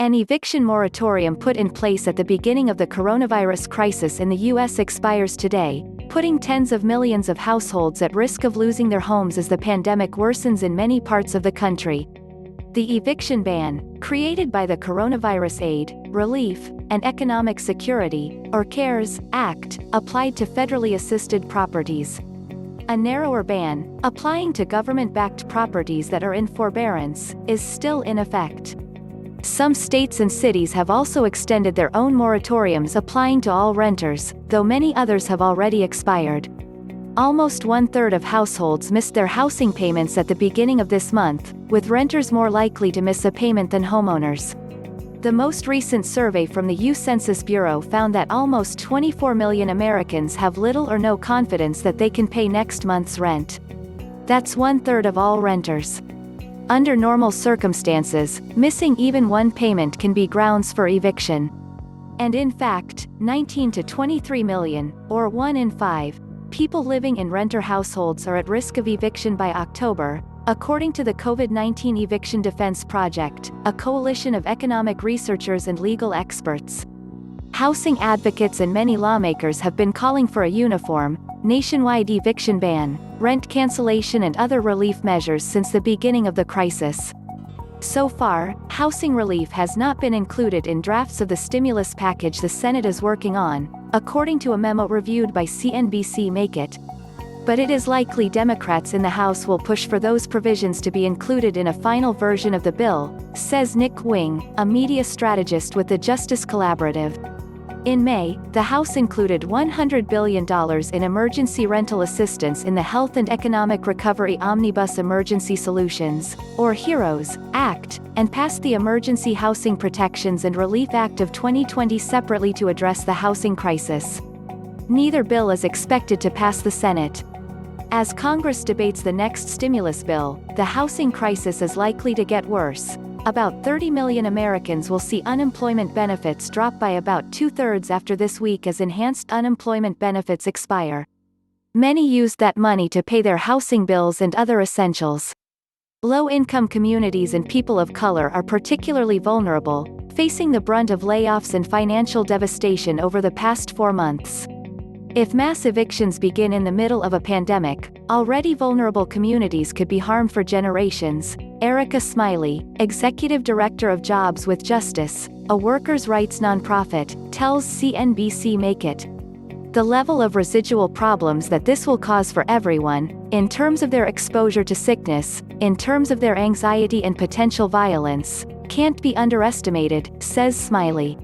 An eviction moratorium put in place at the beginning of the coronavirus crisis in the U.S. expires today, putting tens of millions of households at risk of losing their homes as the pandemic worsens in many parts of the country. The eviction ban, created by the Coronavirus Aid, Relief, and Economic Security, or CARES, Act, applied to federally assisted properties. A narrower ban, applying to government-backed properties that are in forbearance, is still in effect. Some states and cities have also extended their own moratoriums applying to all renters, though many others have already expired. Almost one-third of households missed their housing payments at the beginning of this month, with renters more likely to miss a payment than homeowners. The most recent survey from the U.S. Census Bureau found that almost 24 million Americans have little or no confidence that they can pay next month's rent. That's one-third of all renters. Under normal circumstances, missing even one payment can be grounds for eviction. And in fact, 19 to 23 million, or 1 in 5, people living in renter households are at risk of eviction by October, according to the COVID-19 Eviction Defense Project, a coalition of economic researchers and legal experts. Housing advocates and many lawmakers have been calling for a uniform, nationwide eviction ban, rent cancellation and other relief measures since the beginning of the crisis. So far, housing relief has not been included in drafts of the stimulus package the Senate is working on, according to a memo reviewed by CNBC Make It. But it is likely Democrats in the House will push for those provisions to be included in a final version of the bill, says Nick Wing, a media strategist with the Justice Collaborative. In May, the House included $100 billion in emergency rental assistance in the Health and Economic Recovery Omnibus Emergency Solutions, or HEROES, Act, and passed the Emergency Housing Protections and Relief Act of 2020 separately to address the housing crisis. Neither bill is expected to pass the Senate. As Congress debates the next stimulus bill, the housing crisis is likely to get worse. About 30 million Americans will see unemployment benefits drop by about two-thirds after this week as enhanced unemployment benefits expire. Many used that money to pay their housing bills and other essentials. Low-income communities and people of color are particularly vulnerable, facing the brunt of layoffs and financial devastation over the past 4 months. If mass evictions begin in the middle of a pandemic, already vulnerable communities could be harmed for generations, Erica Smiley, executive director of Jobs with Justice, a workers' rights nonprofit, tells CNBC Make It. The level of residual problems that this will cause for everyone, in terms of their exposure to sickness, in terms of their anxiety and potential violence, can't be underestimated, says Smiley.